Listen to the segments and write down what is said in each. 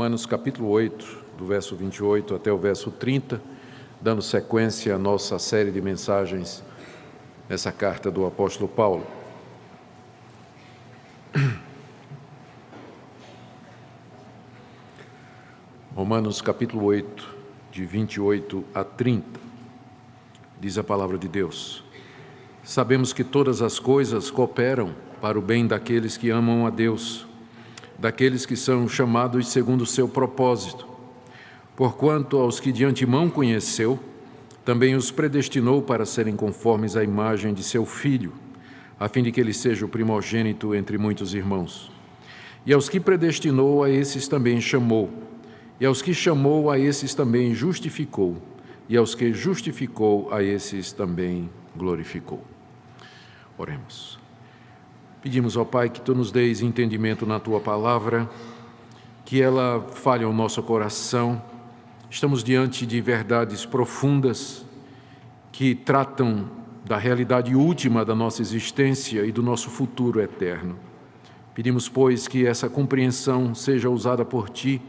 Romanos capítulo 8, do verso 28 até o verso 30, dando sequência à nossa série de mensagens nessa carta do apóstolo Paulo. Romanos capítulo 8, de 28 a 30, diz a palavra de Deus: Sabemos que todas as coisas cooperam para o bem daqueles que amam a Deus, daqueles que são chamados segundo o seu propósito. Porquanto aos que de antemão conheceu, também os predestinou para serem conformes à imagem de seu Filho, a fim de que ele seja o primogênito entre muitos irmãos. E aos que predestinou, a esses também chamou. E aos que chamou, a esses também justificou. E aos que justificou, a esses também glorificou. Oremos. Pedimos ao Pai que Tu nos deis entendimento na Tua palavra, que ela fale ao nosso coração. Estamos diante de verdades profundas que tratam da realidade última da nossa existência e do nosso futuro eterno. Pedimos, pois, que essa compreensão seja usada por Ti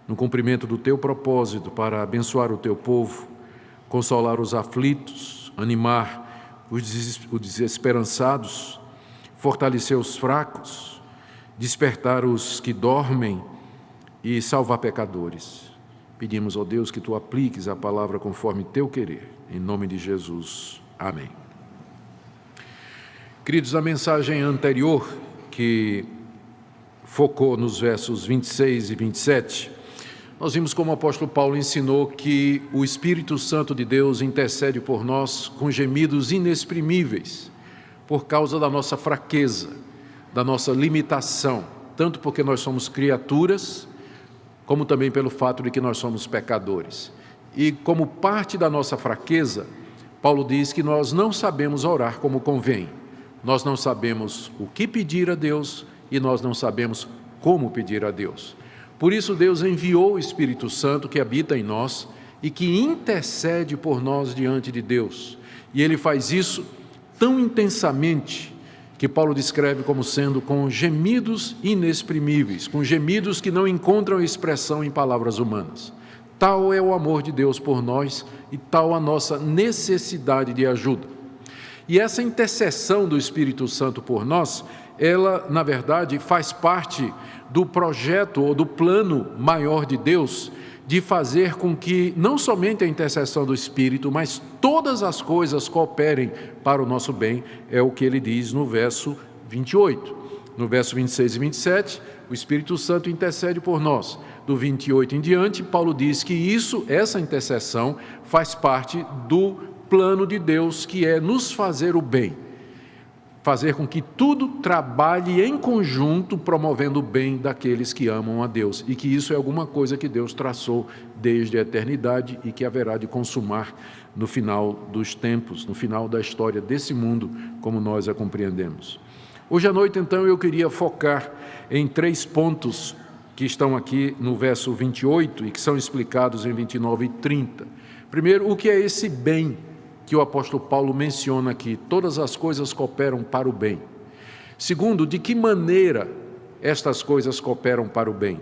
no cumprimento do Teu propósito para abençoar o Teu povo, consolar os aflitos, animar os desesperançados, fortalecer os fracos, despertar os que dormem e salvar pecadores. Pedimos, ó Deus, que Tu apliques a palavra conforme Teu querer. Em nome de Jesus. Amém. Queridos, a mensagem anterior, que focou nos versos 26 e 27, nós vimos como o apóstolo Paulo ensinou que o Espírito Santo de Deus intercede por nós com gemidos inexprimíveis, por causa da nossa fraqueza, da nossa limitação, tanto porque nós somos criaturas, como também pelo fato de que nós somos pecadores. E como parte da nossa fraqueza, Paulo diz que nós não sabemos orar como convém. Nós não sabemos o que pedir a Deus e nós não sabemos como pedir a Deus. Por isso Deus enviou o Espírito Santo que habita em nós e que intercede por nós diante de Deus. E Ele faz isso tão intensamente que Paulo descreve como sendo com gemidos inexprimíveis, com gemidos que não encontram expressão em palavras humanas. Tal é o amor de Deus por nós e tal a nossa necessidade de ajuda. E essa intercessão do Espírito Santo por nós, ela, na verdade, faz parte do projeto ou do plano maior de Deus de fazer com que não somente a intercessão do Espírito, mas todas as coisas cooperem para o nosso bem, é o que ele diz no verso 28. No verso 26 e 27, o Espírito Santo intercede por nós. Do 28 em diante, Paulo diz que essa intercessão faz parte do plano de Deus, que é nos fazer o bem, fazer com que tudo trabalhe em conjunto, promovendo o bem daqueles que amam a Deus, e que isso é alguma coisa que Deus traçou desde a eternidade e que haverá de consumar no final dos tempos, no final da história desse mundo, como nós a compreendemos. Hoje à noite, então, eu queria focar em 3 pontos que estão aqui no verso 28 e que são explicados em 29 e 30. Primeiro, o que é esse bem que o apóstolo Paulo menciona aqui? Todas as coisas cooperam para o bem. Segundo, de que maneira estas coisas cooperam para o bem?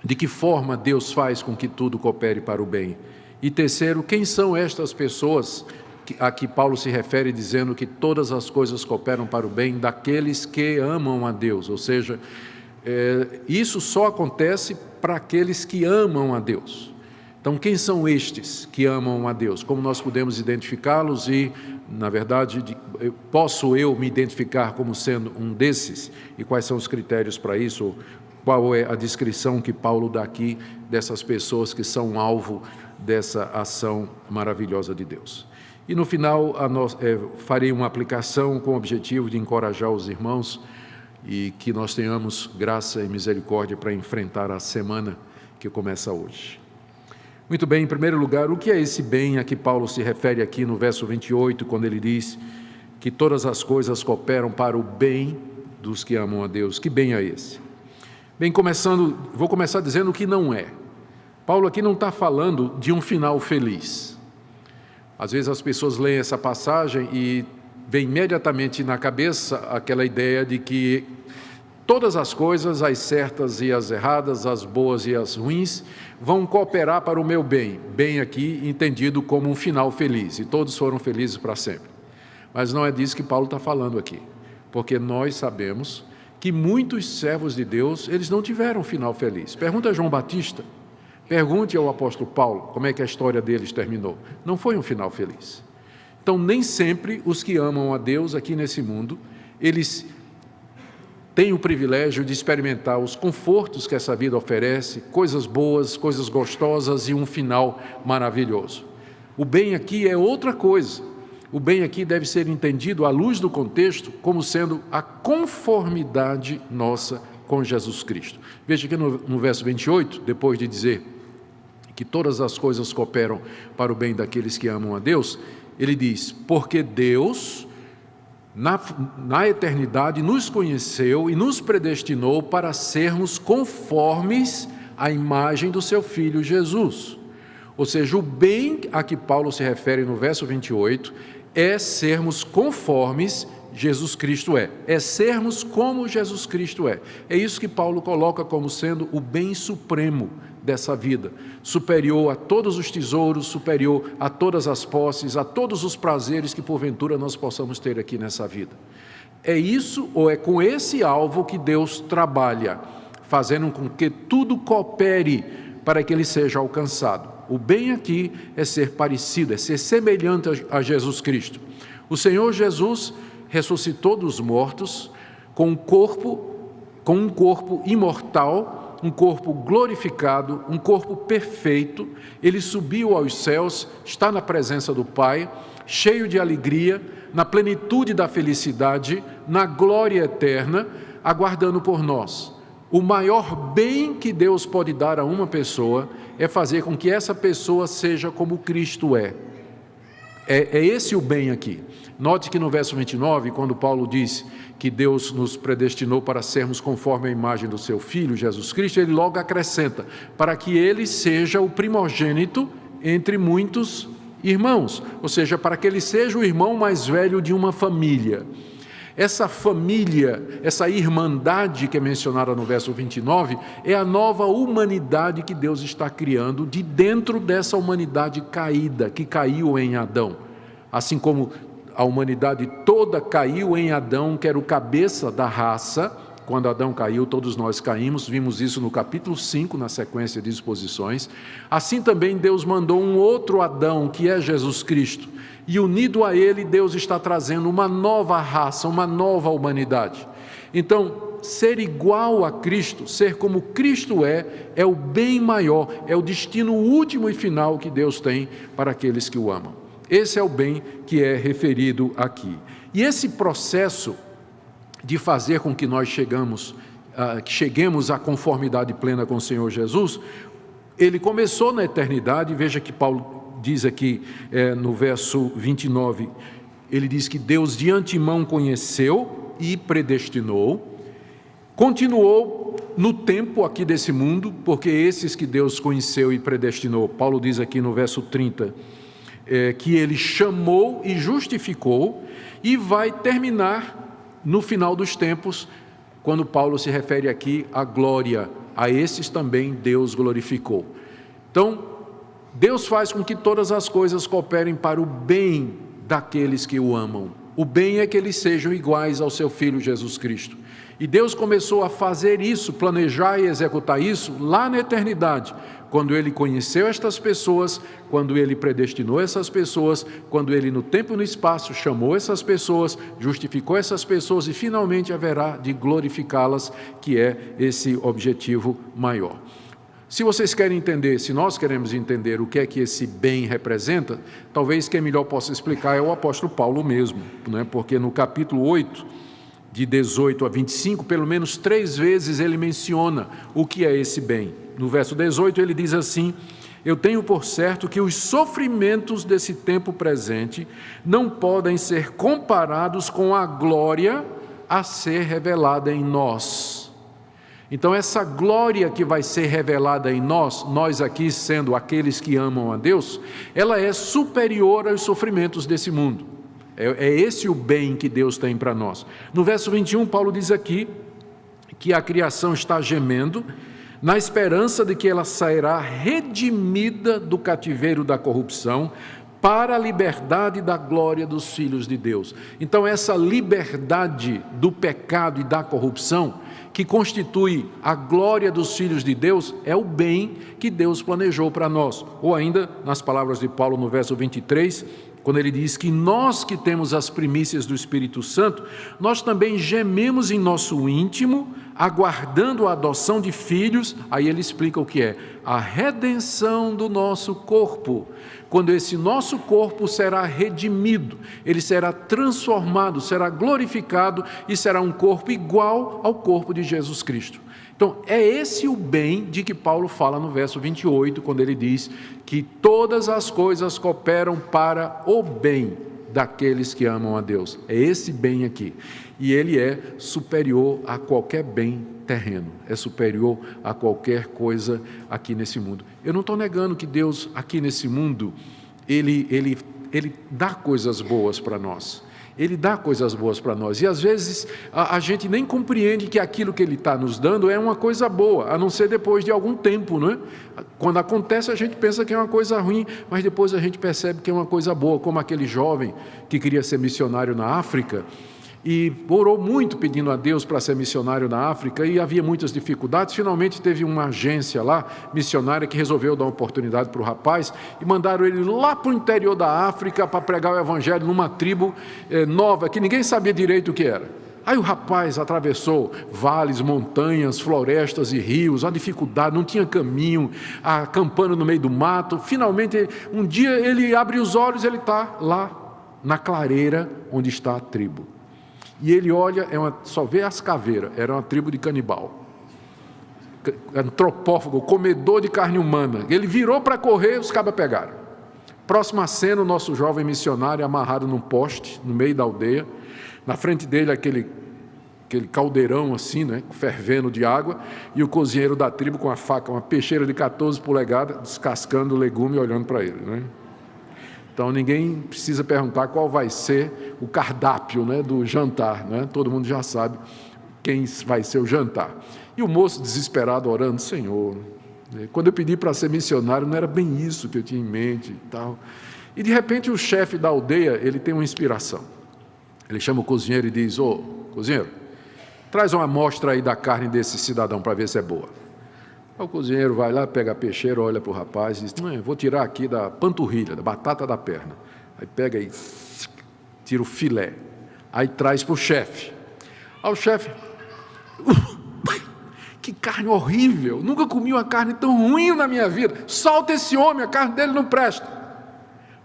De que forma Deus faz com que tudo coopere para o bem? E terceiro, quem são estas pessoas a que Paulo se refere dizendo que todas as coisas cooperam para o bem daqueles que amam a Deus? Ou seja, isso só acontece para aqueles que amam a Deus. Então, quem são estes que amam a Deus? Como nós podemos identificá-los e, na verdade, posso eu me identificar como sendo um desses? E quais são os critérios para isso? Qual é a descrição que Paulo dá aqui dessas pessoas que são alvo dessa ação maravilhosa de Deus? E no final, farei uma aplicação com o objetivo de encorajar os irmãos e que nós tenhamos graça e misericórdia para enfrentar a semana que começa hoje. Muito bem, em primeiro lugar, o que é esse bem a que Paulo se refere aqui no verso 28, quando ele diz que todas as coisas cooperam para o bem dos que amam a Deus? Que bem é esse? Bem, vou começar dizendo o que não é. Paulo aqui não está falando de um final feliz. Às vezes as pessoas leem essa passagem e vem imediatamente na cabeça aquela ideia de que Todas as coisas, as certas e as erradas, as boas e as ruins, vão cooperar para o meu bem. Bem aqui entendido como um final feliz, e todos foram felizes para sempre. Mas não é disso que Paulo está falando aqui, porque nós sabemos que muitos servos de Deus, eles não tiveram um final feliz. Pergunta a João Batista, pergunte ao apóstolo Paulo como é que a história deles terminou. Não foi um final feliz. Então, nem sempre os que amam a Deus aqui nesse mundo, eles têm o privilégio de experimentar os confortos que essa vida oferece, coisas boas, coisas gostosas e um final maravilhoso. O bem aqui é outra coisa. O bem aqui deve ser entendido à luz do contexto como sendo a conformidade nossa com Jesus Cristo. Veja que no verso 28, depois de dizer que todas as coisas cooperam para o bem daqueles que amam a Deus, ele diz, porque Deus, na eternidade, nos conheceu e nos predestinou para sermos conformes à imagem do seu Filho Jesus. Ou seja, o bem a que Paulo se refere no verso 28 é sermos conformes Jesus Cristo é sermos como Jesus Cristo é. É isso que Paulo coloca como sendo o bem supremo dessa vida, superior a todos os tesouros, superior a todas as posses, a todos os prazeres que porventura nós possamos ter aqui nessa vida. É isso, ou é com esse alvo que Deus trabalha, fazendo com que tudo coopere para que ele seja alcançado. O bem aqui é ser parecido, é ser semelhante a Jesus Cristo. O Senhor Jesus ressuscitou dos mortos com um corpo imortal, um corpo glorificado, um corpo perfeito. Ele subiu aos céus, está na presença do Pai, cheio de alegria, na plenitude da felicidade, na glória eterna, aguardando por nós. O maior bem que Deus pode dar a uma pessoa é fazer com que essa pessoa seja como Cristo é. É esse o bem aqui. Note que no verso 29, quando Paulo diz que Deus nos predestinou para sermos conforme a imagem do seu Filho, Jesus Cristo, ele logo acrescenta, para que ele seja o primogênito entre muitos irmãos, ou seja, para que ele seja o irmão mais velho de uma família. Essa família, essa irmandade que é mencionada no verso 29, é a nova humanidade que Deus está criando de dentro dessa humanidade caída, que caiu em Adão. Assim como a humanidade toda caiu em Adão, que era o cabeça da raça. Quando Adão caiu, todos nós caímos, vimos isso no capítulo 5, na sequência de exposições. Assim também Deus mandou um outro Adão, que é Jesus Cristo. E unido a ele, Deus está trazendo uma nova raça, uma nova humanidade. Então, ser igual a Cristo, ser como Cristo é o bem maior, é o destino último e final que Deus tem para aqueles que o amam. Esse é o bem que é referido aqui. E esse processo de fazer com que nós cheguemos à conformidade plena com o Senhor Jesus, ele começou na eternidade. Veja que Paulo diz aqui no verso 29, ele diz que Deus de antemão conheceu e predestinou, continuou no tempo aqui desse mundo, porque esses que Deus conheceu e predestinou, Paulo diz aqui no verso 30, que ele chamou e justificou, e vai terminar no final dos tempos, quando Paulo se refere aqui à glória, a esses também Deus glorificou. Então, Deus faz com que todas as coisas cooperem para o bem daqueles que o amam. O bem é que eles sejam iguais ao seu Filho Jesus Cristo. E Deus começou a fazer isso, planejar e executar isso lá na eternidade, quando Ele conheceu estas pessoas, quando Ele predestinou essas pessoas, quando Ele no tempo e no espaço chamou essas pessoas, justificou essas pessoas e finalmente haverá de glorificá-las, que é esse objetivo maior. Se vocês querem entender, se nós queremos entender o que é que esse bem representa, talvez quem melhor possa explicar é o apóstolo Paulo mesmo, né? Porque no capítulo 8, de 18 a 25, pelo menos 3 vezes ele menciona o que é esse bem. No verso 18 ele diz assim: eu tenho por certo que os sofrimentos desse tempo presente não podem ser comparados com a glória a ser revelada em nós. Então essa glória que vai ser revelada em nós aqui sendo aqueles que amam a Deus, ela é superior aos sofrimentos desse mundo. É esse o bem que Deus tem para nós. No verso 21, Paulo diz aqui que a criação está gemendo, na esperança de que ela sairá redimida do cativeiro da corrupção, para a liberdade da glória dos filhos de Deus. Então, essa liberdade do pecado e da corrupção, que constitui a glória dos filhos de Deus, é o bem que Deus planejou para nós. Ou ainda, nas palavras de Paulo no verso 23, quando ele diz que nós que temos as primícias do Espírito Santo, nós também gememos em nosso íntimo, aguardando a adoção de filhos. Aí ele explica o que é a redenção do nosso corpo. Quando esse nosso corpo será redimido, ele será transformado, será glorificado e será um corpo igual ao corpo de Jesus Cristo. Então, é esse o bem de que Paulo fala no verso 28, quando ele diz que todas as coisas cooperam para o bem daqueles que amam a Deus. É esse bem aqui. E ele é superior a qualquer bem terreno, é superior a qualquer coisa aqui nesse mundo. Eu não estou negando que Deus aqui nesse mundo, ele dá coisas boas para nós. Ele dá coisas boas para nós, e às vezes a gente nem compreende que aquilo que Ele está nos dando é uma coisa boa, a não ser depois de algum tempo, não é? Quando acontece a gente pensa que é uma coisa ruim, mas depois a gente percebe que é uma coisa boa, como aquele jovem que queria ser missionário na África, e orou muito pedindo a Deus para ser missionário na África, e havia muitas dificuldades. Finalmente teve uma agência lá, missionária, que resolveu dar uma oportunidade para o rapaz, e mandaram ele lá para o interior da África para pregar o evangelho numa tribo nova, que ninguém sabia direito o que era. Aí o rapaz atravessou vales, montanhas, florestas e rios, a dificuldade, não tinha caminho, acampando no meio do mato. Finalmente, um dia ele abre os olhos, ele está lá na clareira onde está a tribo. E ele olha, só vê as caveiras, era uma tribo de canibal, antropófago, comedor de carne humana. Ele virou para correr, os cabas pegaram. Próxima cena, o nosso jovem missionário amarrado num poste, no meio da aldeia, na frente dele aquele caldeirão assim, né, fervendo de água, e o cozinheiro da tribo com a faca, uma peixeira de 14 polegadas, descascando o legume e olhando para ele, né? Então, ninguém precisa perguntar qual vai ser o cardápio, né, do jantar, né? Todo mundo já sabe quem vai ser o jantar. E o moço desesperado orando: Senhor, quando eu pedi para ser missionário, não era bem isso que eu tinha em mente e tal. E de repente o chefe da aldeia, ele tem uma inspiração. Ele chama o cozinheiro e diz: ô, cozinheiro, traz uma amostra aí da carne desse cidadão para ver se é boa. O cozinheiro vai lá, pega a peixeira, olha para o rapaz e diz: vou tirar aqui da panturrilha, da batata da perna. Aí pega e tira o filé. Aí traz para o chefe. Aí o chefe: que carne horrível, nunca comi uma carne tão ruim na minha vida. Solta esse homem, a carne dele não presta.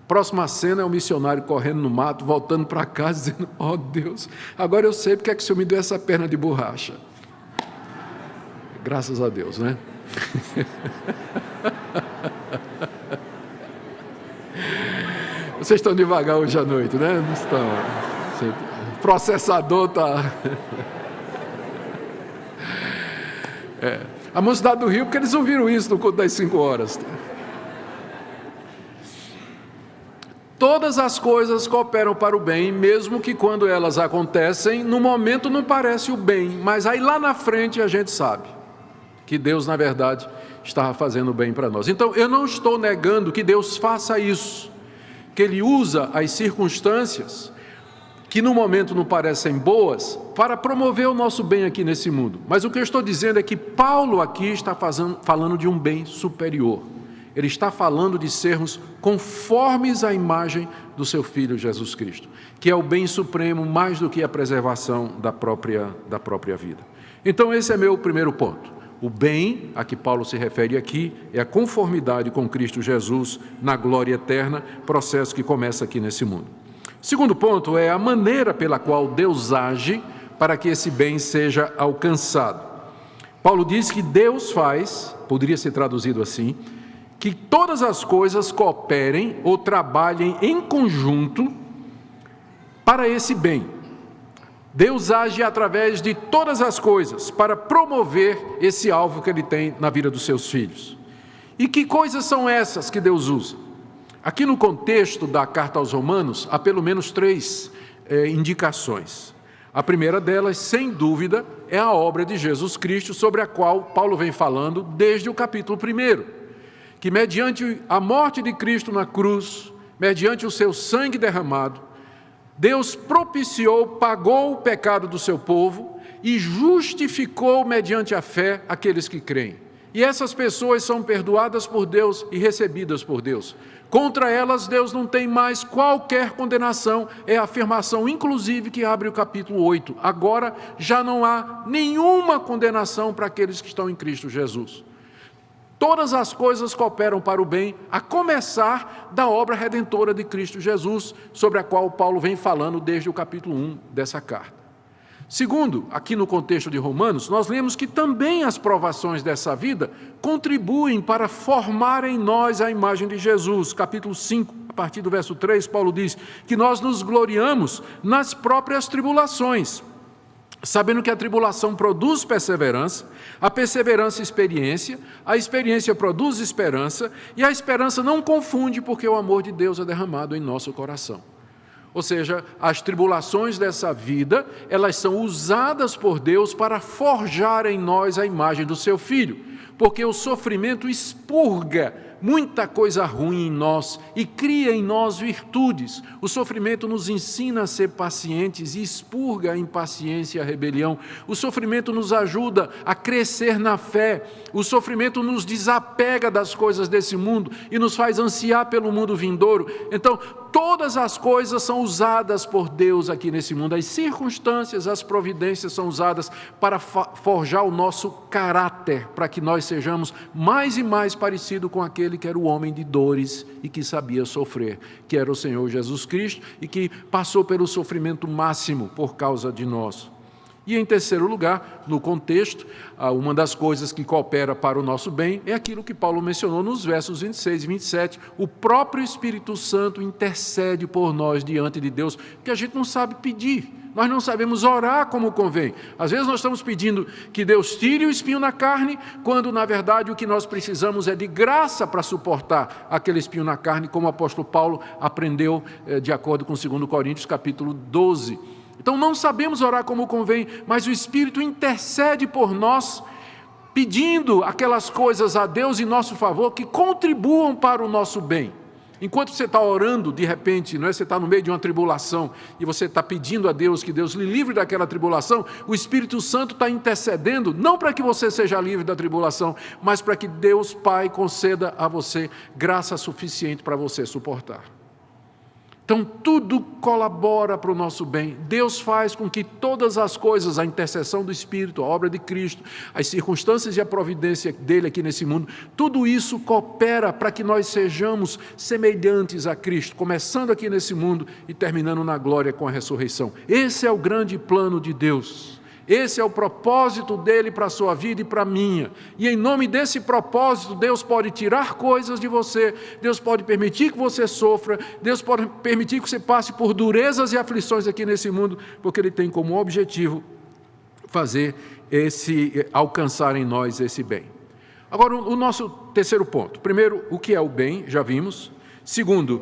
Próxima cena é o missionário correndo no mato, voltando para casa, dizendo: oh Deus, agora eu sei porque é que o Senhor me deu essa perna de borracha. Graças a Deus, né? Vocês estão devagar hoje à noite, né? Não estão. O processador está... A mocidade do Rio, porque eles ouviram isso no culto das 5 horas. Todas as coisas cooperam para o bem, mesmo que quando elas acontecem, no momento não parece o bem, mas aí lá na frente a gente sabe que Deus, na verdade, estava fazendo o bem para nós. Então, eu não estou negando que Deus faça isso, que Ele usa as circunstâncias que no momento não parecem boas para promover o nosso bem aqui nesse mundo. Mas o que eu estou dizendo é que Paulo aqui está falando de um bem superior. Ele está falando de sermos conformes à imagem do seu Filho Jesus Cristo, que é o bem supremo mais do que a preservação da própria vida. Então, esse é meu primeiro ponto. O bem a que Paulo se refere aqui é a conformidade com Cristo Jesus na glória eterna, processo que começa aqui nesse mundo. Segundo ponto é a maneira pela qual Deus age para que esse bem seja alcançado. Paulo diz que Deus faz, poderia ser traduzido assim, que todas as coisas cooperem ou trabalhem em conjunto para esse bem. Deus age através de todas as coisas para promover esse alvo que Ele tem na vida dos seus filhos. E que coisas são essas que Deus usa? Aqui no contexto da carta aos Romanos, há pelo menos 3 indicações. A primeira delas, sem dúvida, é a obra de Jesus Cristo, sobre a qual Paulo vem falando desde o capítulo 1, que mediante a morte de Cristo na cruz, mediante o seu sangue derramado, Deus propiciou, pagou o pecado do seu povo e justificou mediante a fé aqueles que creem. E essas pessoas são perdoadas por Deus e recebidas por Deus. Contra elas, Deus não tem mais qualquer condenação, é a afirmação, inclusive, que abre o capítulo 8. Agora, já não há nenhuma condenação para aqueles que estão em Cristo Jesus. Todas as coisas cooperam para o bem, a começar da obra redentora de Cristo Jesus, sobre a qual Paulo vem falando desde o capítulo 1 dessa carta. Segundo, aqui no contexto de Romanos, nós lemos que também as provações dessa vida contribuem para formar em nós a imagem de Jesus. Capítulo 5, a partir do verso 3, Paulo diz que nós nos gloriamos nas próprias tribulações, sabendo que a tribulação produz perseverança, a perseverança experiência, a experiência produz esperança, e a esperança não confunde, porque o amor de Deus é derramado em nosso coração. Ou seja, as tribulações dessa vida, elas são usadas por Deus para forjar em nós a imagem do seu Filho, porque o sofrimento expurga muita coisa ruim em nós e cria em nós virtudes. O sofrimento nos ensina a ser pacientes e expurga a impaciência e a rebelião. O sofrimento nos ajuda a crescer na fé. O sofrimento nos desapega das coisas desse mundo e nos faz ansiar pelo mundo vindouro. Então, todas as coisas são usadas por Deus aqui nesse mundo. As circunstâncias, as providências são usadas para forjar o nosso caráter, para que nós sejamos mais e mais parecidos com aquele que era o homem de dores e que sabia sofrer, que era o Senhor Jesus Cristo e que passou pelo sofrimento máximo por causa de nós. E em terceiro lugar, no contexto, uma das coisas que coopera para o nosso bem é aquilo que Paulo mencionou nos versos 26 e 27, o próprio Espírito Santo intercede por nós diante de Deus, que a gente não sabe pedir. Nós não sabemos orar como convém. Às vezes nós estamos pedindo que Deus tire o espinho na carne, quando na verdade o que nós precisamos é de graça para suportar aquele espinho na carne, como o apóstolo Paulo aprendeu de acordo com 2 Coríntios capítulo 12. Então não sabemos orar como convém, mas o Espírito intercede por nós, pedindo aquelas coisas a Deus em nosso favor que contribuam para o nosso bem. Enquanto você está orando, de repente, não é? Você está no meio de uma tribulação e você está pedindo a Deus que Deus lhe livre daquela tribulação, o Espírito Santo está intercedendo, não para que você seja livre da tribulação, mas para que Deus Pai conceda a você graça suficiente para você suportar. Então, tudo colabora para o nosso bem. Deus faz com que todas as coisas, a intercessão do Espírito, a obra de Cristo, as circunstâncias e a providência dele aqui nesse mundo, tudo isso coopera para que nós sejamos semelhantes a Cristo, começando aqui nesse mundo e terminando na glória com a ressurreição. Esse é o grande plano de Deus. Esse é o propósito dele para a sua vida e para a minha. E em nome desse propósito, Deus pode tirar coisas de você, Deus pode permitir que você sofra, Deus pode permitir que você passe por durezas e aflições aqui nesse mundo, porque ele tem como objetivo alcançar em nós esse bem. Agora, o nosso terceiro ponto. Primeiro, o que é o bem, já vimos. Segundo,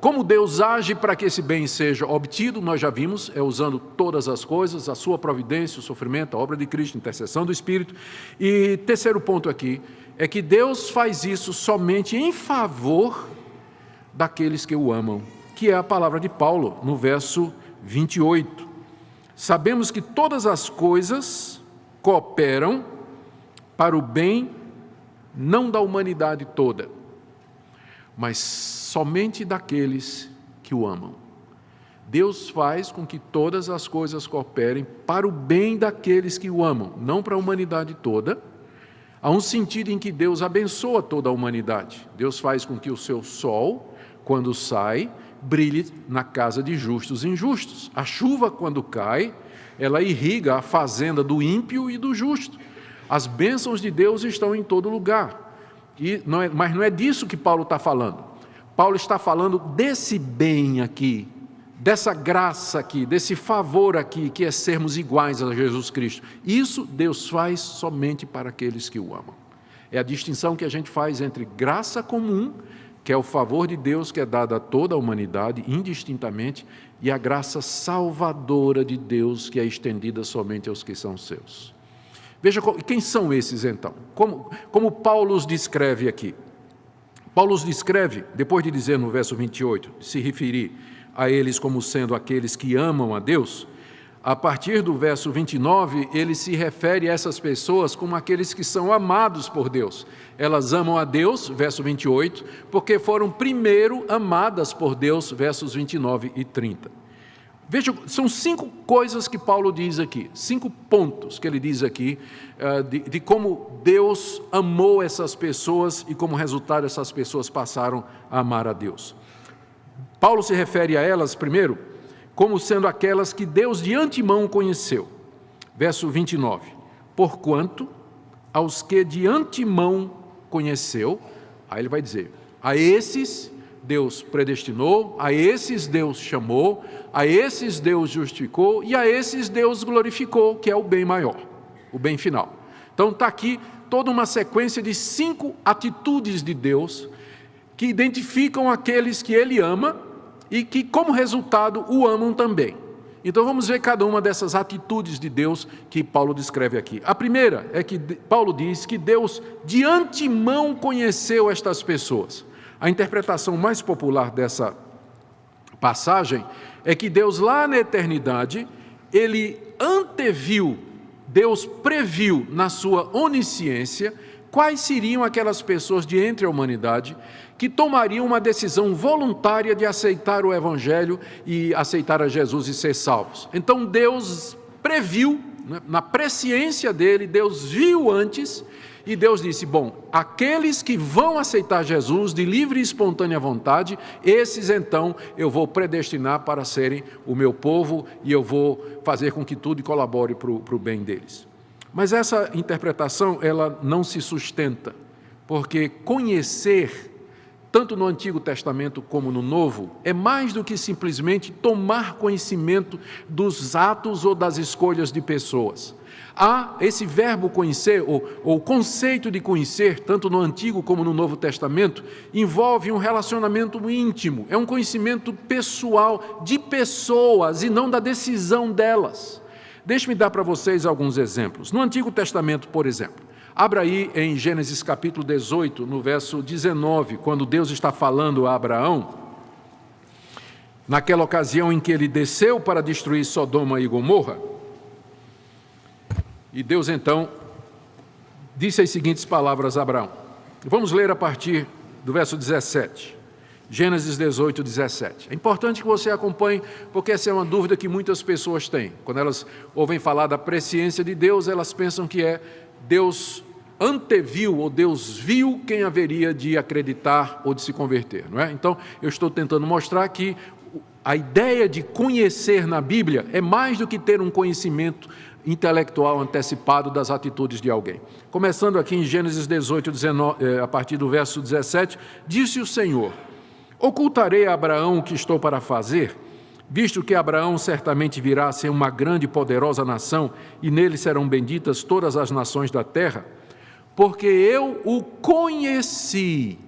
como Deus age para que esse bem seja obtido, nós já vimos, usando todas as coisas, a sua providência, o sofrimento, a obra de Cristo, a intercessão do Espírito. E terceiro ponto aqui, é que Deus faz isso somente em favor daqueles que o amam, que é a palavra de Paulo, no verso 28. Sabemos que todas as coisas cooperam para o bem, não da humanidade toda, mas somente daqueles que o amam. Deus faz com que todas as coisas cooperem para o bem daqueles que o amam, não para a humanidade toda. Há um sentido em que Deus abençoa toda a humanidade. Deus faz com que o seu sol, quando sai, brilhe na casa de justos e injustos. A chuva, quando cai, ela irriga a fazenda do ímpio e do justo. As bênçãos de Deus estão em todo lugar. Mas não é disso que Paulo está falando. Paulo está falando desse bem aqui, dessa graça aqui, desse favor aqui, que é sermos iguais a Jesus Cristo. Isso Deus faz somente para aqueles que o amam. É a distinção que a gente faz entre graça comum, que é o favor de Deus que é dado a toda a humanidade, indistintamente, e a graça salvadora de Deus que é estendida somente aos que são seus. Veja quem são esses então, como Paulo os descreve aqui. Paulo os descreve, depois de dizer no verso 28, se referir a eles como sendo aqueles que amam a Deus, a partir do verso 29, ele se refere a essas pessoas como aqueles que são amados por Deus. Elas amam a Deus, verso 28, porque foram primeiro amadas por Deus, versos 29 e 30. Veja, são 5 coisas que Paulo diz aqui, 5 pontos que ele diz aqui, de como Deus amou essas pessoas e como resultado essas pessoas passaram a amar a Deus. Paulo se refere a elas, primeiro, como sendo aquelas que Deus de antemão conheceu. Verso 29. Porquanto aos que de antemão conheceu, aí ele vai dizer, a esses Deus predestinou, a esses Deus chamou, a esses Deus justificou e a esses Deus glorificou, que é o bem maior, o bem final. Então está aqui toda uma sequência de 5 atitudes de Deus que identificam aqueles que Ele ama e que, como resultado, o amam também. Então vamos ver cada uma dessas atitudes de Deus que Paulo descreve aqui. A primeira é que Paulo diz que Deus de antemão conheceu estas pessoas. A interpretação mais popular dessa passagem é que Deus lá na eternidade, Ele anteviu, Deus previu na sua onisciência quais seriam aquelas pessoas de entre a humanidade que tomariam uma decisão voluntária de aceitar o Evangelho e aceitar a Jesus e ser salvos. Então Deus previu, na presciência dele, Deus viu antes e Deus disse, bom, aqueles que vão aceitar Jesus de livre e espontânea vontade, esses então eu vou predestinar para serem o meu povo e eu vou fazer com que tudo colabore para o bem deles. Mas essa interpretação, ela não se sustenta, porque conhecer, tanto no Antigo Testamento como no Novo, é mais do que simplesmente tomar conhecimento dos atos ou das escolhas de pessoas. Há esse verbo conhecer, ou o conceito de conhecer, tanto no Antigo como no Novo Testamento, envolve um relacionamento íntimo, é um conhecimento pessoal de pessoas e não da decisão delas. Deixe-me dar para vocês alguns exemplos. No Antigo Testamento, por exemplo, abra aí em Gênesis capítulo 18, no verso 19, quando Deus está falando a Abraão, naquela ocasião em que ele desceu para destruir Sodoma e Gomorra, e Deus então disse as seguintes palavras a Abraão. Vamos ler a partir do verso 17. Gênesis 18, 17. É importante que você acompanhe, porque essa é uma dúvida que muitas pessoas têm. Quando elas ouvem falar da presciência de Deus, elas pensam que é Deus anteviu ou Deus viu quem haveria de acreditar ou de se converter, não é? Então, eu estou tentando mostrar que a ideia de conhecer na Bíblia é mais do que ter um conhecimento intelectual antecipado das atitudes de alguém. Começando aqui em Gênesis 18, 19, a partir do verso 17, disse o Senhor, ocultarei a Abraão o que estou para fazer, visto que Abraão certamente virá a ser uma grande e poderosa nação, e nele serão benditas todas as nações da terra, porque eu o conheci.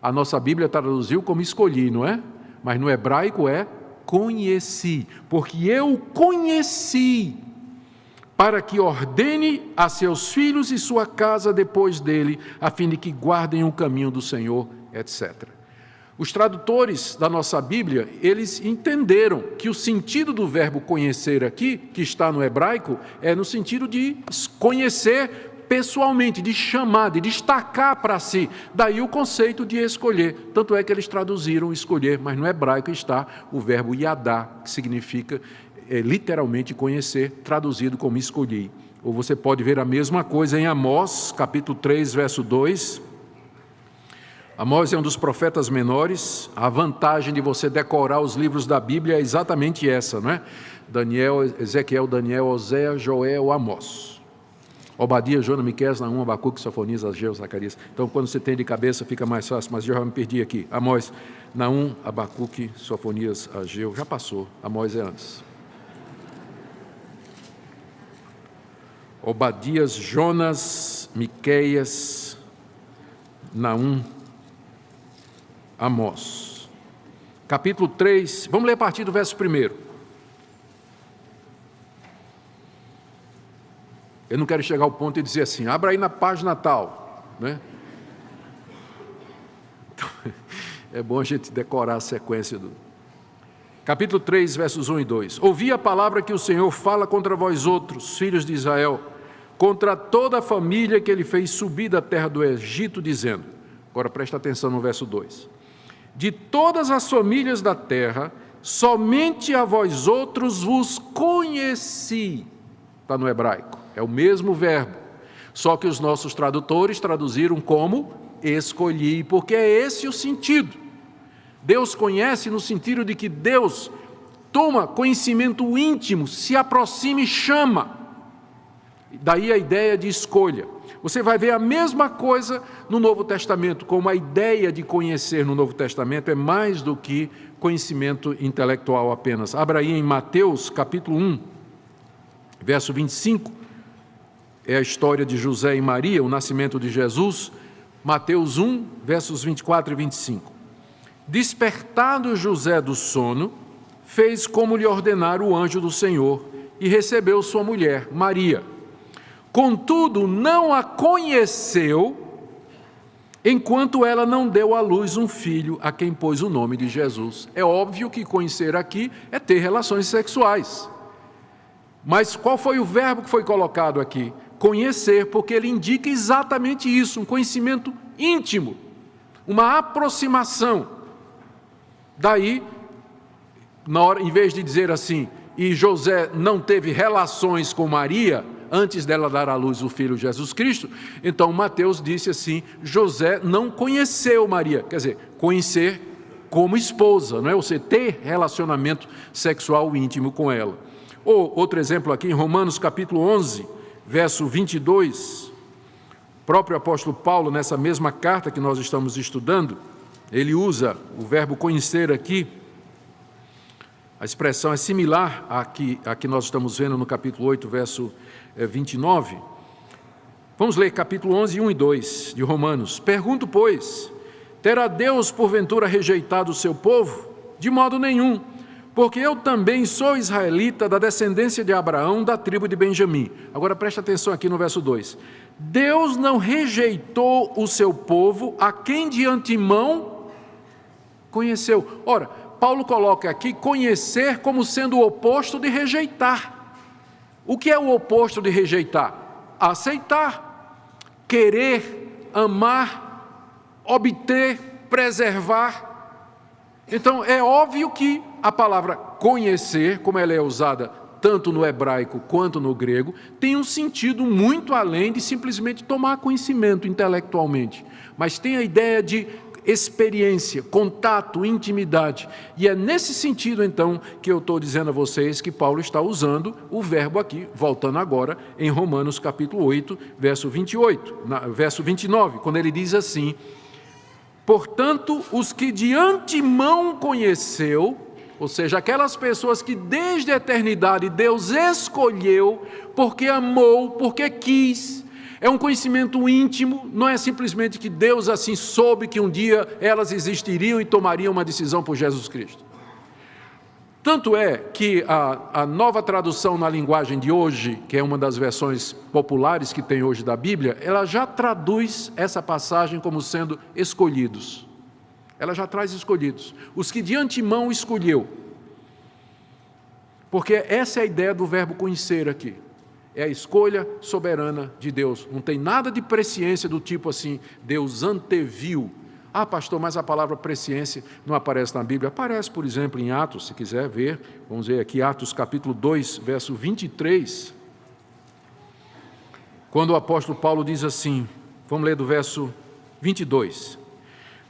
A nossa Bíblia traduziu como escolhi, não é? Mas no hebraico é conheci, porque eu o conheci, para que ordene a seus filhos e sua casa depois dele, a fim de que guardem o caminho do Senhor, etc. Os tradutores da nossa Bíblia, eles entenderam que o sentido do verbo conhecer aqui, que está no hebraico, é no sentido de conhecer pessoalmente, de chamar, de destacar para si. Daí o conceito de escolher. Tanto é que eles traduziram escolher, mas no hebraico está o verbo yadá, que significa literalmente conhecer, traduzido como escolhi. Ou você pode ver a mesma coisa em Amós, capítulo 3, verso 2. Amós é um dos profetas menores. A vantagem de você decorar os livros da Bíblia é exatamente essa, não é? Daniel, Ezequiel, Daniel, Oséias, Joel, Amós. Obadias, Jonas, Miqueias, Naum, Abacuque, Sofonias, Ageu, Zacarias. Então, quando você tem de cabeça, fica mais fácil, mas eu já me perdi aqui. Amós, Naum, Abacuque, Sofonias, Ageu. Já passou, Amós é antes. Obadias, Jonas, Miqueias, Naum, Amós. Capítulo 3, vamos ler a partir do verso 1. Eu não quero chegar ao ponto e dizer assim, abra aí na página tal, né? Então, é bom a gente decorar a sequência do... Capítulo 3, versos 1 e 2. Ouvi a palavra que o Senhor fala contra vós outros, filhos de Israel, contra toda a família que ele fez subir da terra do Egito, dizendo, agora presta atenção no verso 2, de todas as famílias da terra, somente a vós outros vos conheci. Está no hebraico, é o mesmo verbo, só que os nossos tradutores traduziram como escolhi, porque é esse o sentido. Deus conhece no sentido de que Deus toma conhecimento íntimo, se aproxima e chama. Daí a ideia de escolha. Você vai ver a mesma coisa no Novo Testamento, como a ideia de conhecer no Novo Testamento é mais do que conhecimento intelectual apenas. Abra aí em Mateus, capítulo 1, verso 25, é a história de José e Maria, o nascimento de Jesus. Mateus 1, versos 24 e 25. Despertado José do sono, fez como lhe ordenara o anjo do Senhor e recebeu sua mulher, Maria. Contudo, não a conheceu, enquanto ela não deu à luz um filho, a quem pôs o nome de Jesus. É óbvio que conhecer aqui é ter relações sexuais. Mas qual foi o verbo que foi colocado aqui? Conhecer, porque ele indica exatamente isso, um conhecimento íntimo, uma aproximação. Daí, na hora, em vez de dizer assim, e José não teve relações com Maria, antes dela dar à luz o filho Jesus Cristo, então Mateus disse assim, José não conheceu Maria, quer dizer, conhecer como esposa, não é? Ou seja, ter relacionamento sexual íntimo com ela. Ou outro exemplo aqui em Romanos capítulo 11, verso 22, o próprio apóstolo Paulo, nessa mesma carta que nós estamos estudando, ele usa o verbo conhecer aqui, a expressão é similar à que nós estamos vendo no capítulo 8, verso 29. Vamos ler capítulo 11, 1 e 2 de Romanos. Pergunto, pois, terá Deus porventura rejeitado o seu povo? De modo nenhum, porque eu também sou israelita da descendência de Abraão, da tribo de Benjamim. Agora preste atenção aqui no verso 2. Deus não rejeitou o seu povo, a quem de antemão conheceu. Ora, Paulo coloca aqui conhecer como sendo o oposto de rejeitar. O que é o oposto de rejeitar? Aceitar, querer, amar, obter, preservar. Então, é óbvio que a palavra conhecer, como ela é usada tanto no hebraico quanto no grego, tem um sentido muito além de simplesmente tomar conhecimento intelectualmente, mas tem a ideia de experiência, contato, intimidade. E é nesse sentido, então, que eu estou dizendo a vocês que Paulo está usando o verbo aqui, voltando agora em Romanos capítulo 8, verso 28, verso 29, quando ele diz assim, portanto, os que de antemão conheceu, ou seja, aquelas pessoas que desde a eternidade Deus escolheu, porque amou, porque quis. É um conhecimento íntimo, não é simplesmente que Deus assim soube que um dia elas existiriam e tomariam uma decisão por Jesus Cristo. Tanto é que a nova tradução na linguagem de hoje, que é uma das versões populares que tem hoje da Bíblia, ela já traduz essa passagem como sendo escolhidos. Ela já traz escolhidos. Os que de antemão escolheu. Porque essa é a ideia do verbo conhecer aqui. É a escolha soberana de Deus. Não tem nada de presciência do tipo assim, Deus anteviu. Ah, pastor, mas a palavra presciência não aparece na Bíblia. Aparece, por exemplo, em Atos, se quiser ver. Vamos ver aqui, Atos capítulo 2, verso 23. Quando o apóstolo Paulo diz assim, vamos ler do verso 22.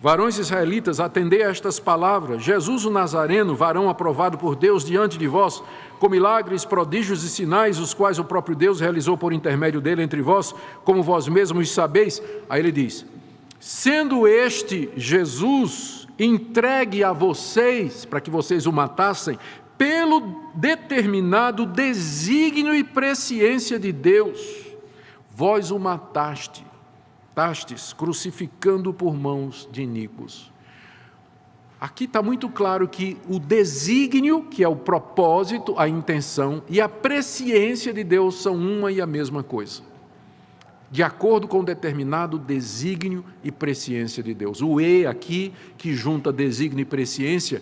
Varões israelitas, atendei a estas palavras. Jesus o Nazareno, varão aprovado por Deus diante de vós, com milagres, prodígios e sinais, os quais o próprio Deus realizou por intermédio dele entre vós, como vós mesmos sabeis. Aí ele diz, sendo este Jesus entregue a vocês, para que vocês o matassem, pelo determinado desígnio e presciência de Deus, vós o matastes, crucificando por mãos de iníquos. Aqui está muito claro que o desígnio, que é o propósito, a intenção, e a presciência de Deus são uma e a mesma coisa. De acordo com determinado desígnio e presciência de Deus. O "e" aqui, que junta desígnio e presciência,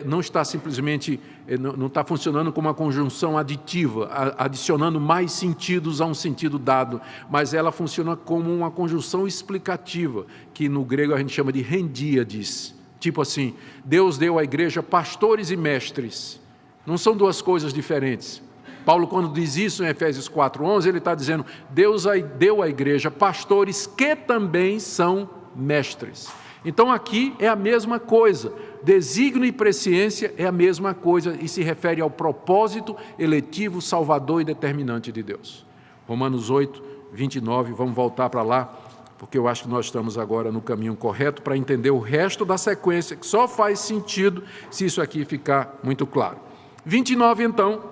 não está simplesmente, não está funcionando como uma conjunção aditiva, adicionando mais sentidos a um sentido dado, mas ela funciona como uma conjunção explicativa, que no grego a gente chama de rendíades. Tipo assim, Deus deu à igreja pastores e mestres. Não são duas coisas diferentes. Paulo, quando diz isso em Efésios 4:11, ele está dizendo, Deus deu à igreja pastores que também são mestres. Então aqui é a mesma coisa, desígnio e presciência é a mesma coisa e se refere ao propósito eletivo, salvador e determinante de Deus. Romanos 8:29, vamos voltar para lá, porque eu acho que nós estamos agora no caminho correto para entender o resto da sequência, que só faz sentido se isso aqui ficar muito claro. 29, então,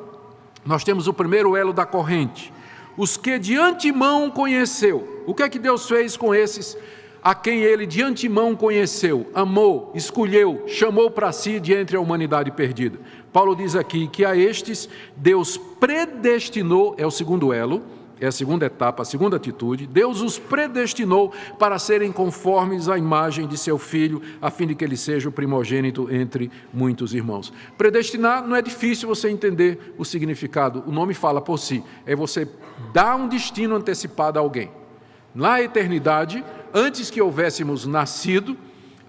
nós temos o primeiro elo da corrente. Os que de antemão conheceu. O que é que Deus fez com esses a quem Ele de antemão conheceu, amou, escolheu, chamou para si de entre a humanidade perdida? Paulo diz aqui que a estes Deus predestinou, é o segundo elo, é a segunda etapa, a segunda atitude. Deus os predestinou para serem conformes à imagem de seu Filho, a fim de que ele seja o primogênito entre muitos irmãos. Predestinar não é difícil você entender o significado, o nome fala por si, é você dar um destino antecipado a alguém. Na eternidade, antes que houvéssemos nascido,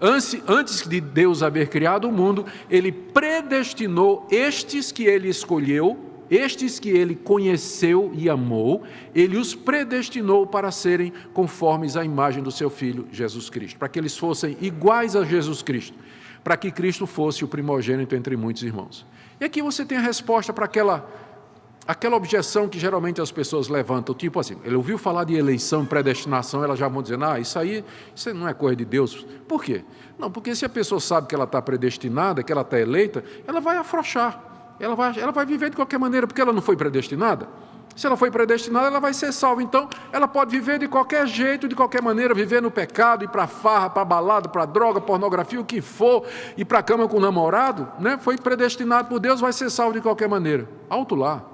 antes de Deus haver criado o mundo, Ele predestinou estes que Ele escolheu, estes que Ele conheceu e amou, Ele os predestinou para serem conformes à imagem do seu Filho, Jesus Cristo, para que eles fossem iguais a Jesus Cristo, para que Cristo fosse o primogênito entre muitos irmãos. E aqui você tem a resposta para aquela objeção que geralmente as pessoas levantam, tipo assim, ele ouviu falar de eleição, predestinação, elas já vão dizendo, isso não é coisa de Deus. Por quê? Não, porque se a pessoa sabe que ela está predestinada, que ela está eleita, ela vai afrouxar. Ela vai viver de qualquer maneira, porque ela não foi predestinada. Se ela foi predestinada, ela vai ser salva. Então, ela pode viver de qualquer jeito, de qualquer maneira, viver no pecado, ir para farra, para balada, para droga, pornografia, o que for, ir para a cama com o namorado, né? Foi predestinado por Deus, vai ser salvo de qualquer maneira. Alto lá.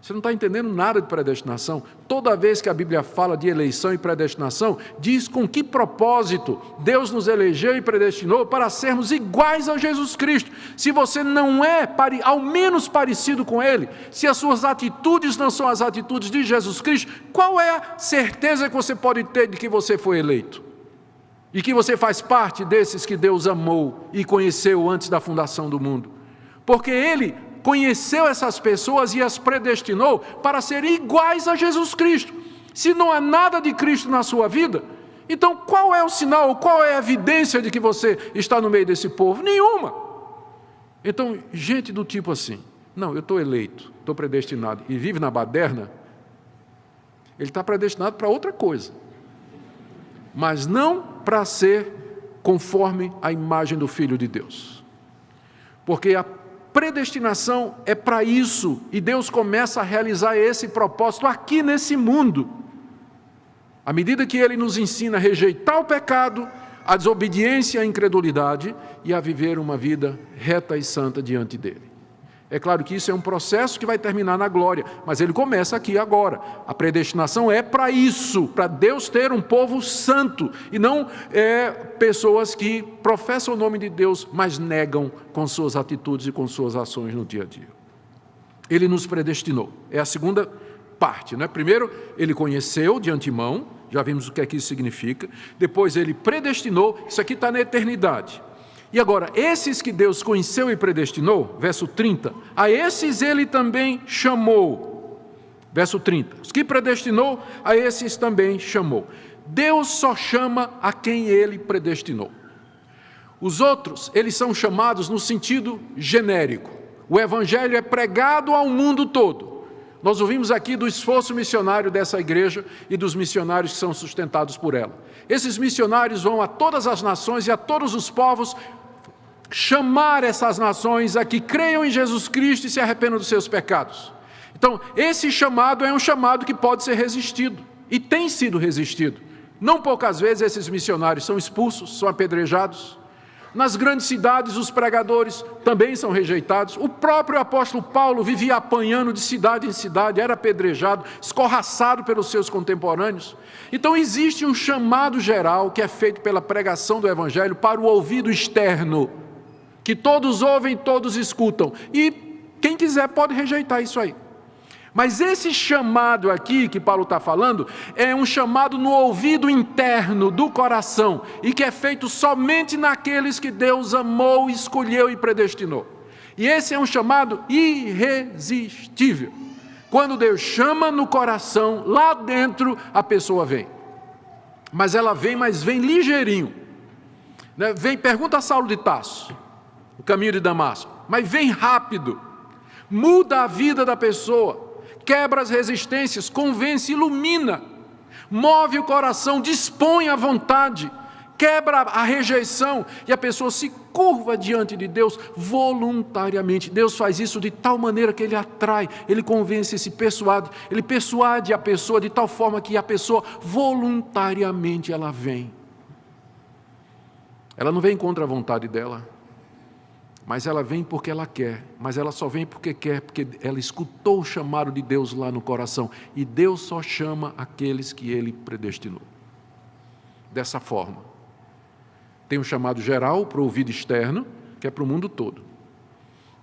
Você não está entendendo nada de predestinação. Toda vez que a Bíblia fala de eleição e predestinação, diz com que propósito Deus nos elegeu e predestinou para sermos iguais a Jesus Cristo. Se você não é ao menos parecido com Ele, se as suas atitudes não são as atitudes de Jesus Cristo, qual é a certeza que você pode ter de que você foi eleito? E que você faz parte desses que Deus amou e conheceu antes da fundação do mundo? Porque Ele conheceu essas pessoas e as predestinou para serem iguais a Jesus Cristo. Se não há nada de Cristo na sua vida, então qual é o sinal, qual é a evidência de que você está no meio desse povo? Nenhuma. Então, gente do tipo assim, não, eu estou eleito, estou predestinado, e vive na baderna, ele está predestinado para outra coisa, mas não para ser conforme a imagem do Filho de Deus. Porque a predestinação é para isso, e Deus começa a realizar esse propósito aqui nesse mundo. À medida que Ele nos ensina a rejeitar o pecado, a desobediência e a incredulidade, e a viver uma vida reta e santa diante dEle. É claro que isso é um processo que vai terminar na glória, mas ele começa aqui agora. A predestinação é para isso, para Deus ter um povo santo, e não pessoas que professam o nome de Deus, mas negam com suas atitudes e com suas ações no dia a dia. Ele nos predestinou, é a segunda parte, né? Primeiro, Ele conheceu de antemão, já vimos o que é que isso significa. Depois, Ele predestinou, isso aqui está na eternidade. E agora, esses que Deus conheceu e predestinou, verso 30, a esses Ele também chamou. Verso 30, os que predestinou, a esses também chamou. Deus só chama a quem Ele predestinou. Os outros, eles são chamados no sentido genérico. O Evangelho é pregado ao mundo todo. Nós ouvimos aqui do esforço missionário dessa igreja e dos missionários que são sustentados por ela. Esses missionários vão a todas as nações e a todos os povos, chamar essas nações a que creiam em Jesus Cristo e se arrependam dos seus pecados. Então, esse chamado é um chamado que pode ser resistido, e tem sido resistido. Não poucas vezes esses missionários são expulsos, são apedrejados, Nas grandes cidades, os pregadores também são rejeitados. O próprio apóstolo Paulo vivia apanhando de cidade em cidade, era apedrejado, escorraçado pelos seus contemporâneos. Então existe um chamado geral que é feito pela pregação do Evangelho para o ouvido externo, que todos ouvem, todos escutam. E quem quiser pode rejeitar isso aí. Mas esse chamado aqui que Paulo está falando é um chamado no ouvido interno do coração e que é feito somente naqueles que Deus amou, escolheu e predestinou. E esse é um chamado irresistível. Quando Deus chama no coração, lá dentro a pessoa vem. Mas ela vem, mas vem ligeirinho. Vem, pergunta a Saulo de Tarso, o caminho de Damasco, mas vem rápido, muda a vida da pessoa. Quebra as resistências, convence, ilumina, move o coração, dispõe a vontade, quebra a rejeição e a pessoa se curva diante de Deus voluntariamente. Deus faz isso de tal maneira que Ele atrai, Ele convence, Ele persuade a pessoa de tal forma que a pessoa voluntariamente ela vem. Ela não vem contra a vontade dela, mas ela vem porque ela quer, mas ela só vem porque quer, porque ela escutou o chamado de Deus lá no coração, e Deus só chama aqueles que Ele predestinou. Dessa forma, tem um chamado geral para o ouvido externo, que é para o mundo todo,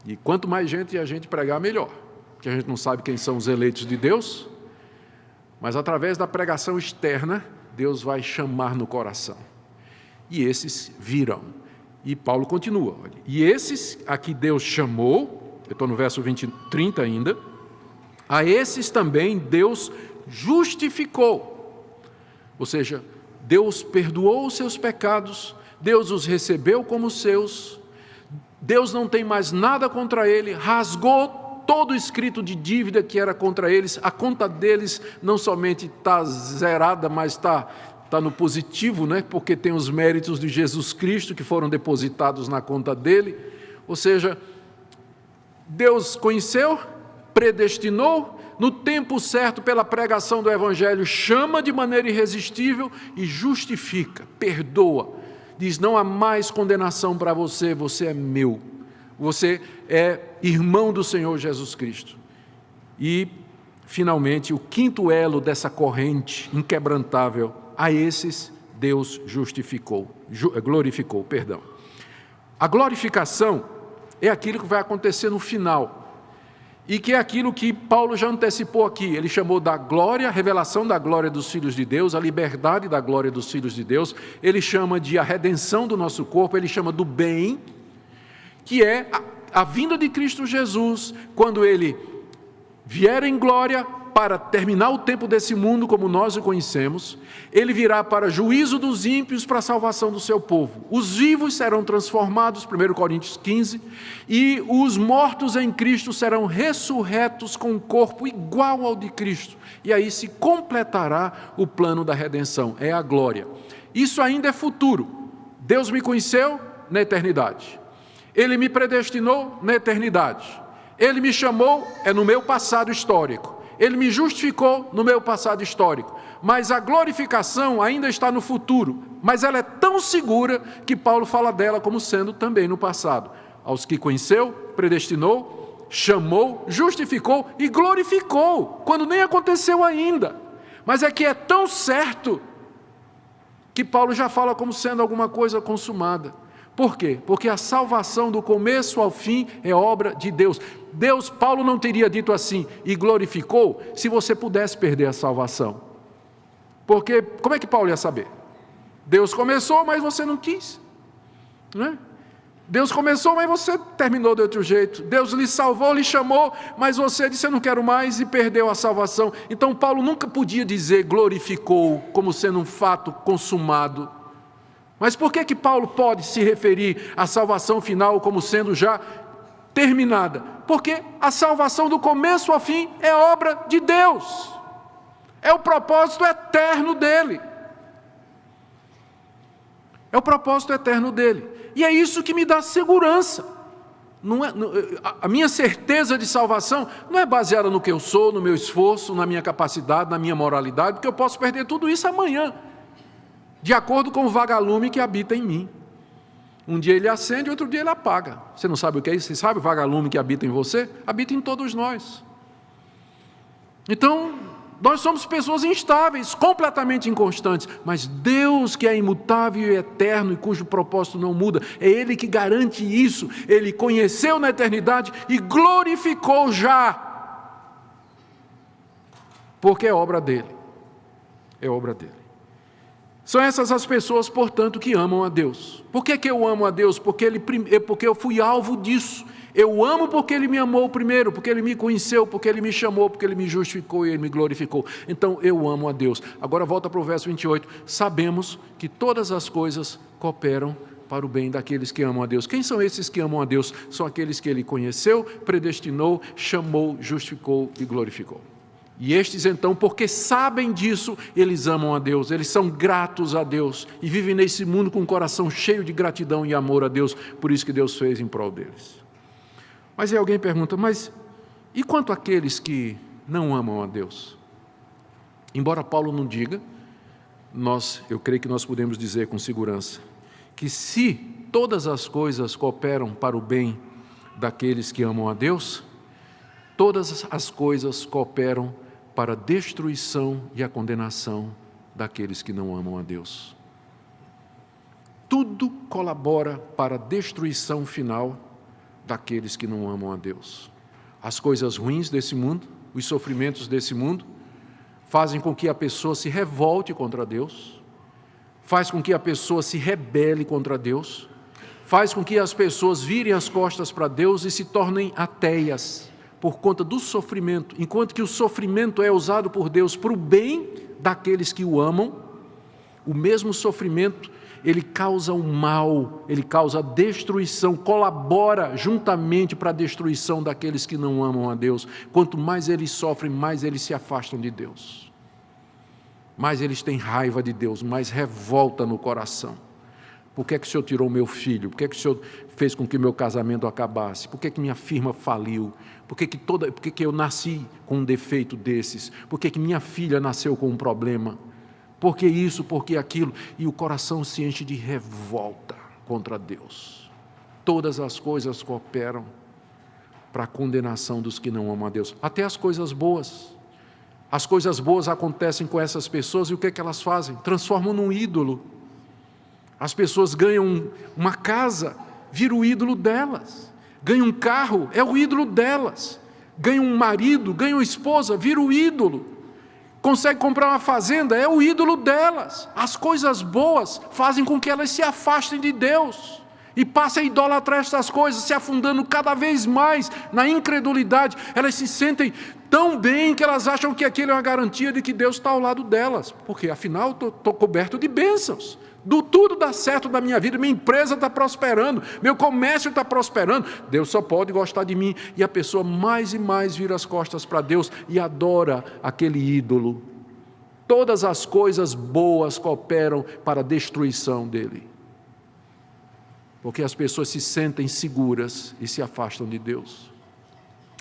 e quanto mais gente a gente pregar, melhor, porque a gente não sabe quem são os eleitos de Deus, mas através da pregação externa, Deus vai chamar no coração, e esses virão. E Paulo continua, olha, e esses a que Deus chamou, eu estou no verso 30 ainda, a esses também Deus justificou, ou seja, Deus perdoou os seus pecados, Deus os recebeu como seus, Deus não tem mais nada contra ele, rasgou todo o escrito de dívida que era contra eles, a conta deles não somente está zerada, mas está no positivo, né? Porque tem os méritos de Jesus Cristo que foram depositados na conta dele. Ou seja, Deus conheceu, predestinou, no tempo certo, pela pregação do Evangelho, chama de maneira irresistível e justifica, perdoa. Diz, não há mais condenação para você, você é meu. Você é irmão do Senhor Jesus Cristo. E, finalmente, o quinto elo dessa corrente inquebrantável, a esses Deus glorificou. A glorificação é aquilo que vai acontecer no final, e que é aquilo que Paulo já antecipou aqui. Ele chamou da glória, a revelação da glória dos filhos de Deus, a liberdade da glória dos filhos de Deus. Ele chama de a redenção do nosso corpo, ele chama do bem, que é a vinda de Cristo Jesus, quando Ele vier em glória para terminar o tempo desse mundo como nós o conhecemos. Ele virá para juízo dos ímpios, para a salvação do seu povo. Os vivos serão transformados, 1 Coríntios 15, e os mortos em Cristo serão ressurretos com um corpo igual ao de Cristo. E aí se completará o plano da redenção, é a glória. Isso ainda é futuro. Deus me conheceu na eternidade. Ele me predestinou na eternidade. Ele me chamou, é no meu passado histórico. Ele me justificou no meu passado histórico. Mas a glorificação ainda está no futuro. Mas ela é tão segura que Paulo fala dela como sendo também no passado. Aos que conheceu, predestinou, chamou, justificou e glorificou, quando nem aconteceu ainda. Mas é que é tão certo que Paulo já fala como sendo alguma coisa consumada. Por quê? Porque a salvação do começo ao fim é obra de Deus. Paulo não teria dito assim, e glorificou, se você pudesse perder a salvação. Porque, como é que Paulo ia saber? Deus começou, mas você não quis. Não é? Deus começou, mas você terminou de outro jeito. Deus lhe salvou, lhe chamou, mas você disse, eu não quero mais, e perdeu a salvação. Então, Paulo nunca podia dizer glorificou, como sendo um fato consumado. Mas por que Paulo pode se referir à salvação final como sendo já terminada? Porque a salvação do começo ao fim é obra de Deus. É o propósito eterno dele. É o propósito eterno dele. E é isso que me dá segurança. A minha certeza de salvação não é baseada no que eu sou, no meu esforço, na minha capacidade, na minha moralidade, porque eu posso perder tudo isso amanhã, de acordo com o vagalume que habita em mim. Um dia ele acende, outro dia ele apaga. Você não sabe o que é isso? Você sabe o vagalume que habita em você? Habita em todos nós. Então, nós somos pessoas instáveis, completamente inconstantes, mas Deus, que é imutável e eterno e cujo propósito não muda, é Ele que garante isso. Ele conheceu na eternidade e glorificou já, porque é obra dele. É obra dele. São essas as pessoas, portanto, que amam a Deus. Por que eu amo a Deus? Porque eu fui alvo disso. Eu amo porque Ele me amou primeiro, porque Ele me conheceu, porque Ele me chamou, porque Ele me justificou e Ele me glorificou. Então eu amo a Deus. Agora volta para o verso 28. Sabemos que todas as coisas cooperam para o bem daqueles que amam a Deus. Quem são esses que amam a Deus? São aqueles que Ele conheceu, predestinou, chamou, justificou e glorificou. E estes então, porque sabem disso, eles amam a Deus, eles são gratos a Deus e vivem nesse mundo com um coração cheio de gratidão e amor a Deus, por isso que Deus fez em prol deles. Mas aí alguém pergunta, mas e quanto àqueles que não amam a Deus? Embora Paulo não diga, eu creio que nós podemos dizer com segurança, que se todas as coisas cooperam para o bem daqueles que amam a Deus, todas as coisas cooperam para a destruição e a condenação daqueles que não amam a Deus. Tudo colabora para a destruição final daqueles que não amam a Deus. As coisas ruins desse mundo, os sofrimentos desse mundo, fazem com que a pessoa se revolte contra Deus, faz com que a pessoa se rebele contra Deus, faz com que as pessoas virem as costas para Deus e se tornem ateias, por conta do sofrimento. Enquanto que o sofrimento é usado por Deus para o bem daqueles que o amam, o mesmo sofrimento, ele causa o mal, ele causa a destruição, colabora juntamente para a destruição daqueles que não amam a Deus. Quanto mais eles sofrem, mais eles se afastam de Deus. Mais eles têm raiva de Deus, mais revolta no coração. Por que é que o Senhor tirou meu filho? Por que é que o Senhor fez com que meu casamento acabasse? Por que é que minha firma faliu? Por que é que eu nasci com um defeito desses? Por que é que minha filha nasceu com um problema? Por que isso? Por que aquilo? E o coração se enche de revolta contra Deus. Todas as coisas cooperam para a condenação dos que não amam a Deus. Até as coisas boas. As coisas boas acontecem com essas pessoas e o que é que elas fazem? Transformam num ídolo. As pessoas ganham uma casa, vira o ídolo delas. Ganham um carro, é o ídolo delas. Ganham um marido, ganham uma esposa, vira o ídolo. Consegue comprar uma fazenda, é o ídolo delas. As coisas boas fazem com que elas se afastem de Deus e passem a idolatrar estas coisas, se afundando cada vez mais na incredulidade. Elas se sentem tão bem que elas acham que aquilo é uma garantia de que Deus está ao lado delas, porque afinal estou coberto de bênçãos. Tudo dá certo da minha vida, minha empresa está prosperando, meu comércio está prosperando, Deus só pode gostar de mim. E a pessoa mais e mais vira as costas para Deus e adora aquele ídolo. Todas as coisas boas cooperam para a destruição dele, porque as pessoas se sentem seguras e se afastam de Deus.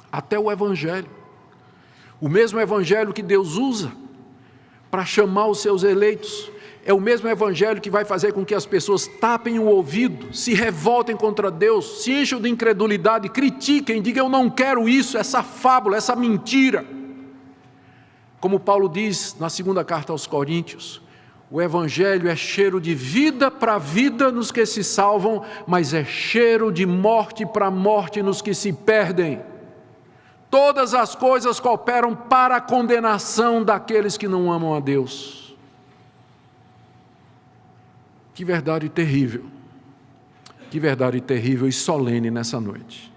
Até o Evangelho, o mesmo Evangelho que Deus usa para chamar os seus eleitos, é o mesmo Evangelho que vai fazer com que as pessoas tapem o ouvido, se revoltem contra Deus, se encham de incredulidade, critiquem, digam eu não quero isso, essa fábula, essa mentira. Como Paulo diz na segunda carta aos Coríntios, o Evangelho é cheiro de vida para a vida nos que se salvam, mas é cheiro de morte para a morte nos que se perdem. Todas as coisas cooperam para a condenação daqueles que não amam a Deus. Que verdade terrível e solene nessa noite.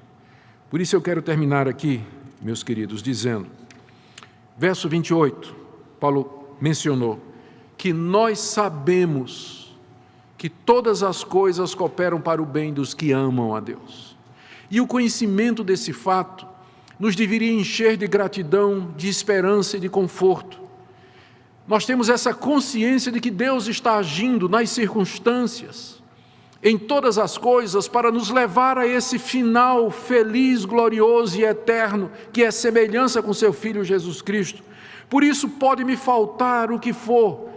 Por isso eu quero terminar aqui, meus queridos, dizendo, verso 28, Paulo mencionou, que nós sabemos que todas as coisas cooperam para o bem dos que amam a Deus. E o conhecimento desse fato nos deveria encher de gratidão, de esperança e de conforto. Nós temos essa consciência de que Deus está agindo nas circunstâncias, em todas as coisas, para nos levar a esse final feliz, glorioso e eterno, que é semelhança com seu Filho Jesus Cristo. Por isso pode me faltar o que for,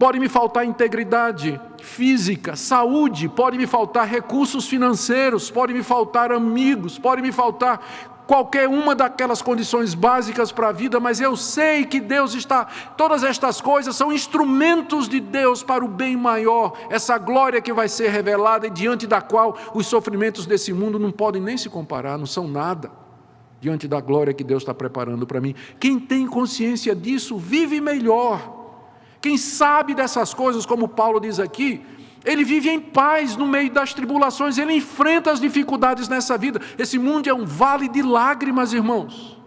pode me faltar integridade física, saúde, pode me faltar recursos financeiros, pode me faltar amigos, pode me faltar qualquer uma daquelas condições básicas para a vida, mas eu sei que Deus está, todas estas coisas são instrumentos de Deus para o bem maior, essa glória que vai ser revelada e diante da qual os sofrimentos desse mundo não podem nem se comparar, não são nada, diante da glória que Deus está preparando para mim. Quem tem consciência disso, vive melhor. Quem sabe dessas coisas, como Paulo diz aqui, ele vive em paz no meio das tribulações, ele enfrenta as dificuldades nessa vida. Esse mundo é um vale de lágrimas, irmãos.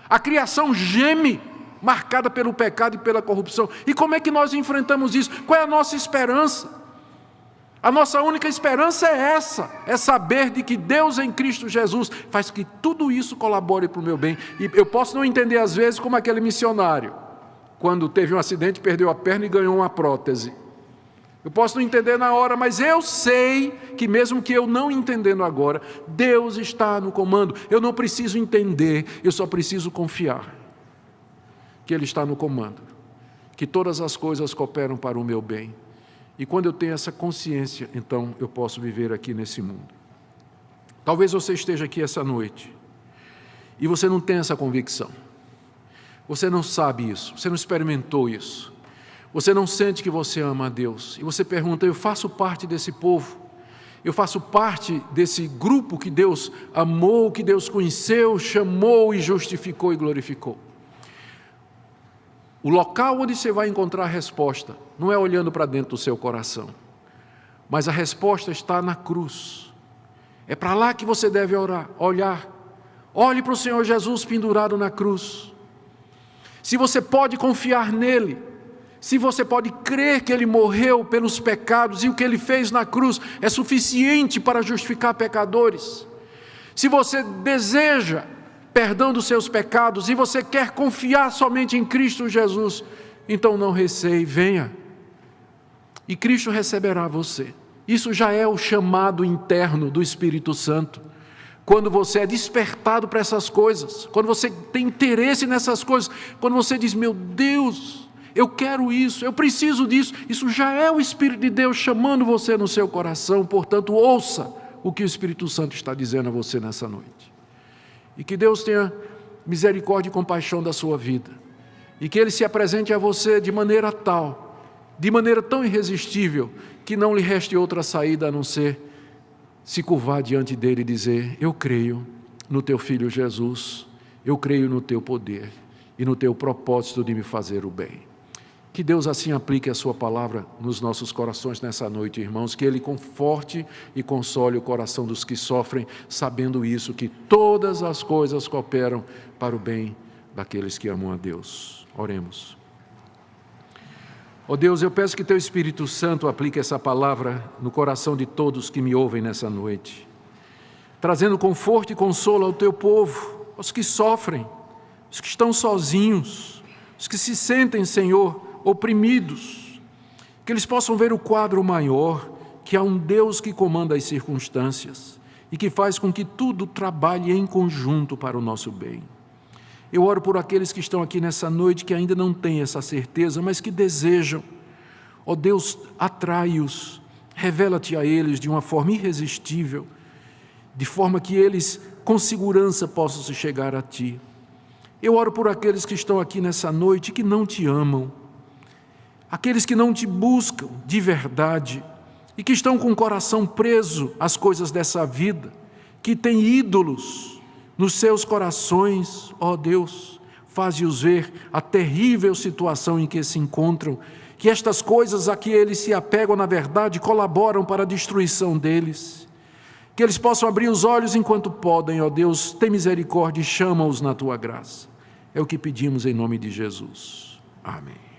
A criação geme, marcada pelo pecado e pela corrupção. E como é que nós enfrentamos isso? Qual é a nossa esperança? A nossa única esperança é essa, é saber de que Deus em Cristo Jesus faz que tudo isso colabore para o meu bem. E eu posso não entender às vezes como aquele missionário, quando teve um acidente, perdeu a perna e ganhou uma prótese. Eu posso não entender na hora, mas eu sei que mesmo que eu não entendendo agora, Deus está no comando. Eu não preciso entender, eu só preciso confiar que Ele está no comando, que todas as coisas cooperam para o meu bem. E quando eu tenho essa consciência, então eu posso viver aqui nesse mundo. Talvez você esteja aqui essa noite e você não tenha essa convicção. Você não sabe isso, você não experimentou isso. Você não sente que você ama a Deus. E você pergunta, eu faço parte desse povo? Eu faço parte desse grupo que Deus amou, que Deus conheceu, chamou e justificou e glorificou? O local onde você vai encontrar a resposta não é olhando para dentro do seu coração, mas a resposta está na cruz. É para lá que você deve olhar. Olhe para o Senhor Jesus pendurado na cruz. Se você pode confiar nele, se você pode crer que Ele morreu pelos pecados e o que Ele fez na cruz é suficiente para justificar pecadores, se você deseja perdão dos seus pecados e você quer confiar somente em Cristo Jesus, então não receie, venha. E Cristo receberá você. Isso já é o chamado interno do Espírito Santo. Quando você é despertado para essas coisas, quando você tem interesse nessas coisas, quando você diz, meu Deus, eu quero isso, eu preciso disso, isso já é o Espírito de Deus chamando você no seu coração. Portanto, ouça o que o Espírito Santo está dizendo a você nessa noite. E que Deus tenha misericórdia e compaixão da sua vida, e que Ele se apresente a você de maneira tal, de maneira tão irresistível, que não lhe reste outra saída a não ser se curvar diante dele e dizer, eu creio no teu Filho Jesus, eu creio no teu poder e no teu propósito de me fazer o bem. Que Deus assim aplique a sua palavra nos nossos corações nessa noite, irmãos, que Ele conforte e console o coração dos que sofrem, sabendo isso, que todas as coisas cooperam para o bem daqueles que amam a Deus. Oremos. Ó Deus, eu peço que Teu Espírito Santo aplique essa palavra no coração de todos que me ouvem nessa noite, trazendo conforto e consolo ao Teu povo, aos que sofrem, os que estão sozinhos, os que se sentem, Senhor, oprimidos, que eles possam ver o quadro maior, que há um Deus que comanda as circunstâncias e que faz com que tudo trabalhe em conjunto para o nosso bem. Eu oro por aqueles que estão aqui nessa noite que ainda não têm essa certeza, mas que desejam. Ó Deus, atrai-os, revela-te a eles de uma forma irresistível, de forma que eles com segurança possam se chegar a Ti. Eu oro por aqueles que estão aqui nessa noite que não Te amam, aqueles que não Te buscam de verdade e que estão com o coração preso às coisas dessa vida, que têm ídolos nos seus corações. Ó Deus, faze-os ver a terrível situação em que se encontram, que estas coisas a que eles se apegam, na verdade, colaboram para a destruição deles. Que eles possam abrir os olhos enquanto podem, ó Deus, tem misericórdia e chama-os na Tua graça. É o que pedimos em nome de Jesus. Amém.